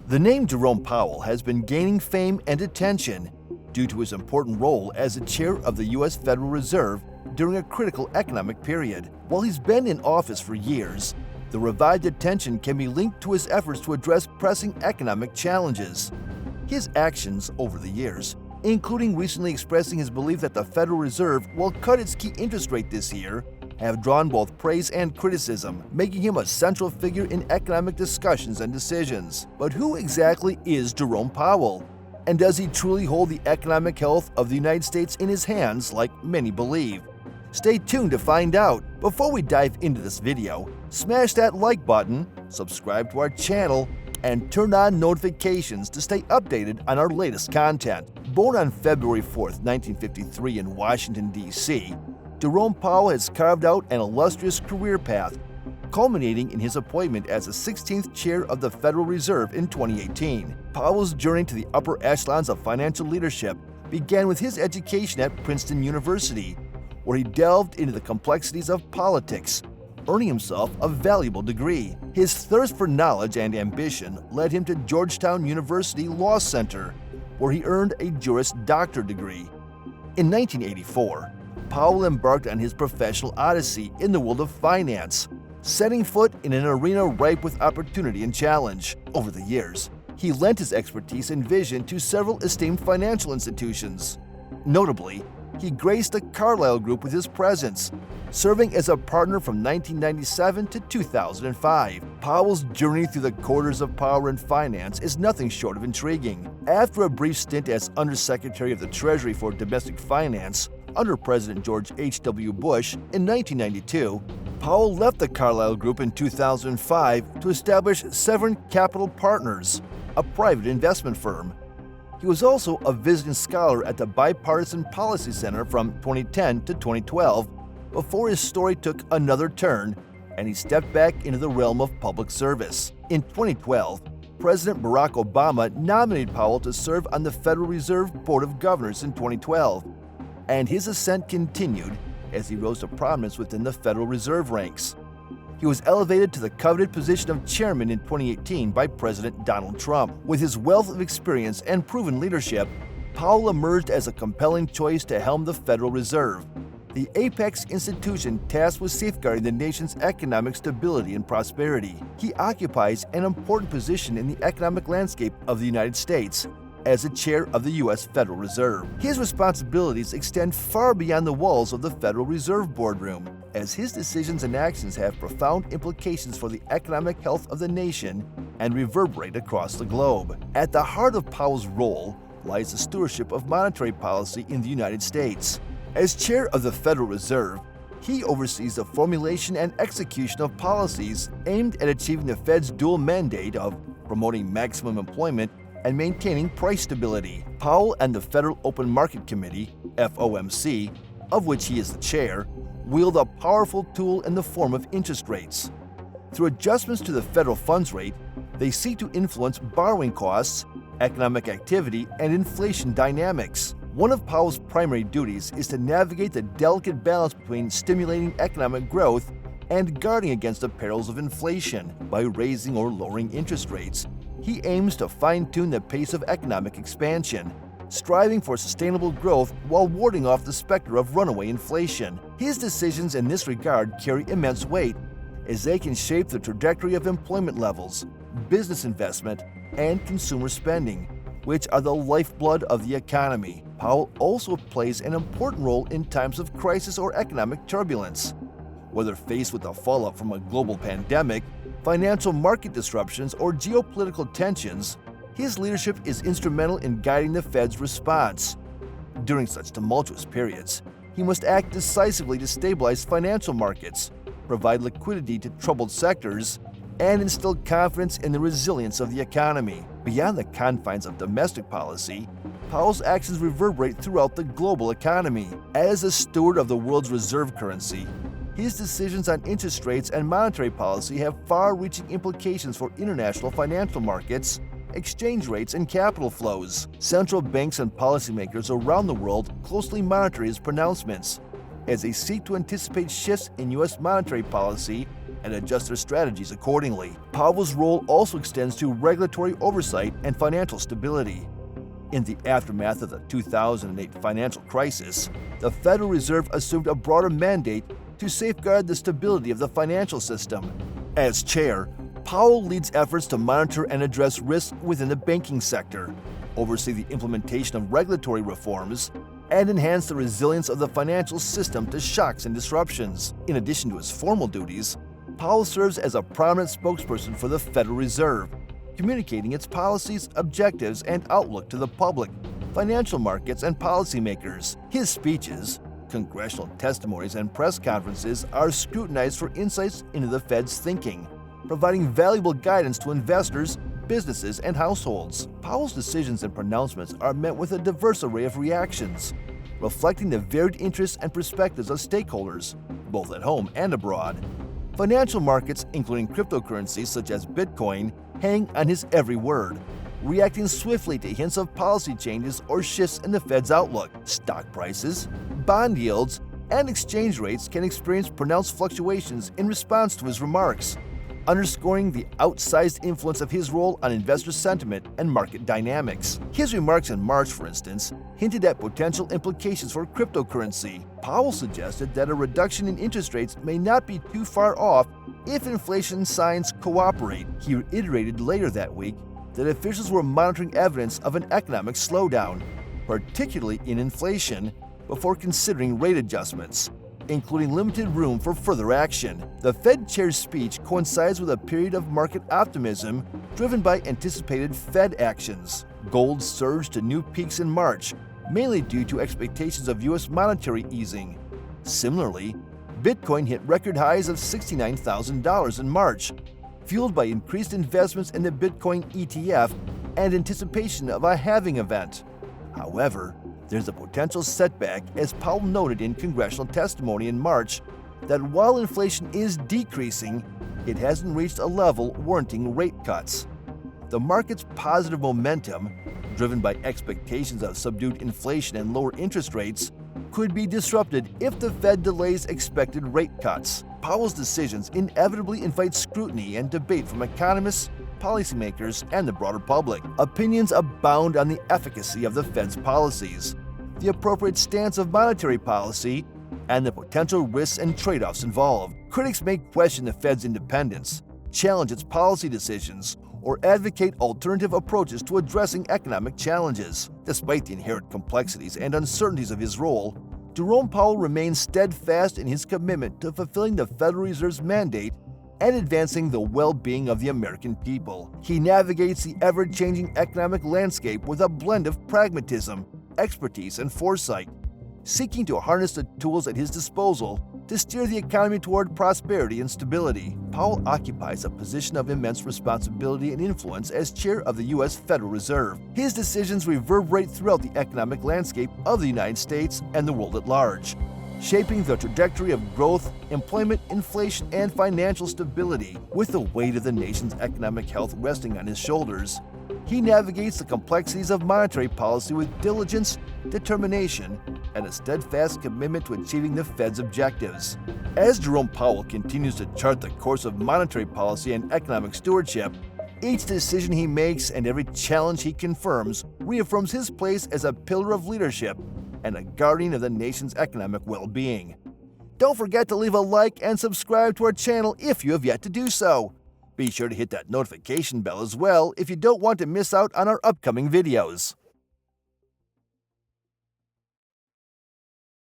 The name Jerome Powell has been gaining fame and attention due to his important role as the chair of the U.S. Federal Reserve during a critical economic period. While he's been in office for years, the revived attention can be linked to his efforts to address pressing economic challenges. His actions over the years, including recently expressing his belief that the Federal Reserve will cut its key interest rate this year, have drawn both praise and criticism, making him a central figure in economic discussions and decisions. But who exactly is Jerome Powell? And does he truly hold the economic health of the United States in his hands like many believe? Stay tuned to find out. Before we dive into this video, smash that like button, subscribe to our channel, and turn on notifications to stay updated on our latest content. Born on February 4, 1953 in Washington, D.C., Jerome Powell has carved out an illustrious career path, culminating in his appointment as the 16th chair of the Federal Reserve in 2018. Powell's journey to the upper echelons of financial leadership began with his education at Princeton University, where he delved into the complexities of politics, earning himself a valuable degree. His thirst for knowledge and ambition led him to Georgetown University Law Center, where he earned a Juris Doctor degree. In 1984, Powell embarked on his professional odyssey in the world of finance, setting foot in an arena ripe with opportunity and challenge. Over the years, he lent his expertise and vision to several esteemed financial institutions. Notably, he graced the Carlyle Group with his presence, serving as a partner from 1997 to 2005. Powell's journey through the corridors of power and finance is nothing short of intriguing. After a brief stint as Undersecretary of the Treasury for Domestic Finance under President George H.W. Bush in 1992, Powell left the Carlyle Group in 2005 to establish Sovereign Capital Partners, a private investment firm. He was also a visiting scholar at the Bipartisan Policy Center from 2010 to 2012 before his story took another turn and he stepped back into the realm of public service. In 2012, President Barack Obama nominated Powell to serve on the Federal Reserve Board of Governors in 2012, and his ascent continued as he rose to prominence within the Federal Reserve ranks. He was elevated to the coveted position of chairman in 2018 by President Donald Trump. With his wealth of experience and proven leadership, Powell emerged as a compelling choice to helm the Federal Reserve, the apex institution tasked with safeguarding the nation's economic stability and prosperity. He occupies an important position in the economic landscape of the United States as the chair of the U.S. Federal Reserve. His responsibilities extend far beyond the walls of the Federal Reserve Boardroom, as his decisions and actions have profound implications for the economic health of the nation and reverberate across the globe. At the heart of Powell's role lies the stewardship of monetary policy in the United States. As chair of the Federal Reserve, he oversees the formulation and execution of policies aimed at achieving the Fed's dual mandate of promoting maximum employment and maintaining price stability. Powell and the Federal Open Market Committee, FOMC, of which he is the chair, wield a powerful tool in the form of interest rates. Through adjustments to the federal funds rate, they seek to influence borrowing costs, economic activity, and inflation dynamics. One of Powell's primary duties is to navigate the delicate balance between stimulating economic growth and guarding against the perils of inflation. By raising or lowering interest rates, he aims to fine-tune the pace of economic expansion, striving for sustainable growth while warding off the specter of runaway inflation. His decisions in this regard carry immense weight, as they can shape the trajectory of employment levels, business investment, and consumer spending, which are the lifeblood of the economy. Powell also plays an important role in times of crisis or economic turbulence. Whether faced with the fallout from a global pandemic, financial market disruptions, or geopolitical tensions, his leadership is instrumental in guiding the Fed's response. During such tumultuous periods, he must act decisively to stabilize financial markets, provide liquidity to troubled sectors, and instill confidence in the resilience of the economy. Beyond the confines of domestic policy, Powell's actions reverberate throughout the global economy. As a steward of the world's reserve currency, his decisions on interest rates and monetary policy have far-reaching implications for international financial markets, exchange rates, and capital flows. Central banks and policymakers around the world closely monitor his pronouncements as they seek to anticipate shifts in U.S. monetary policy and adjust their strategies accordingly. Powell's role also extends to regulatory oversight and financial stability. In the aftermath of the 2008 financial crisis, the Federal Reserve assumed a broader mandate to safeguard the stability of the financial system. As chair, Powell leads efforts to monitor and address risks within the banking sector, oversee the implementation of regulatory reforms, and enhance the resilience of the financial system to shocks and disruptions. In addition to his formal duties, Powell serves as a prominent spokesperson for the Federal Reserve, communicating its policies, objectives, and outlook to the public, financial markets, and policymakers. His speeches, congressional testimonies, and press conferences are scrutinized for insights into the Fed's thinking, providing valuable guidance to investors, businesses, and households. Powell's decisions and pronouncements are met with a diverse array of reactions, reflecting the varied interests and perspectives of stakeholders, both at home and abroad. Financial markets, including cryptocurrencies such as Bitcoin, hang on his every word, reacting swiftly to hints of policy changes or shifts in the Fed's outlook. Stock prices, bond yields, and exchange rates can experience pronounced fluctuations in response to his remarks, underscoring the outsized influence of his role on investor sentiment and market dynamics. His remarks in March, for instance, hinted at potential implications for cryptocurrency. Powell suggested that a reduction in interest rates may not be too far off if inflation signs cooperate. He reiterated later that week that officials were monitoring evidence of an economic slowdown, particularly in inflation, before considering rate adjustments, including limited room for further action. The Fed chair's speech coincides with a period of market optimism driven by anticipated Fed actions. Gold surged to new peaks in March, mainly due to expectations of U.S. monetary easing. Similarly, Bitcoin hit record highs of $69,000 in March, fueled by increased investments in the Bitcoin ETF and anticipation of a halving event. However, there's a potential setback, as Powell noted in congressional testimony in March, that while inflation is decreasing, it hasn't reached a level warranting rate cuts. The market's positive momentum, driven by expectations of subdued inflation and lower interest rates, could be disrupted if the Fed delays expected rate cuts. Powell's decisions inevitably invite scrutiny and debate from economists, policymakers, and the broader public. Opinions abound on the efficacy of the Fed's policies, the appropriate stance of monetary policy, and the potential risks and trade-offs involved. Critics may question the Fed's independence, challenge its policy decisions, or advocate alternative approaches to addressing economic challenges. Despite the inherent complexities and uncertainties of his role, Jerome Powell remains steadfast in his commitment to fulfilling the Federal Reserve's mandate and advancing the well-being of the American people. He navigates the ever-changing economic landscape with a blend of pragmatism, expertise, and foresight, seeking to harness the tools at his disposal to steer the economy toward prosperity and stability. Powell occupies a position of immense responsibility and influence as chair of the U.S. Federal Reserve. His decisions reverberate throughout the economic landscape of the United States and the world at large, shaping the trajectory of growth, employment, inflation, and financial stability. With the weight of the nation's economic health resting on his shoulders, he navigates the complexities of monetary policy with diligence, determination, and a steadfast commitment to achieving the Fed's objectives. As Jerome Powell continues to chart the course of monetary policy and economic stewardship, each decision he makes and every challenge he confirms reaffirms his place as a pillar of leadership and a guardian of the nation's economic well-being. Don't forget to leave a like and subscribe to our channel if you have yet to do so. Be sure to hit that notification bell as well if you don't want to miss out on our upcoming videos.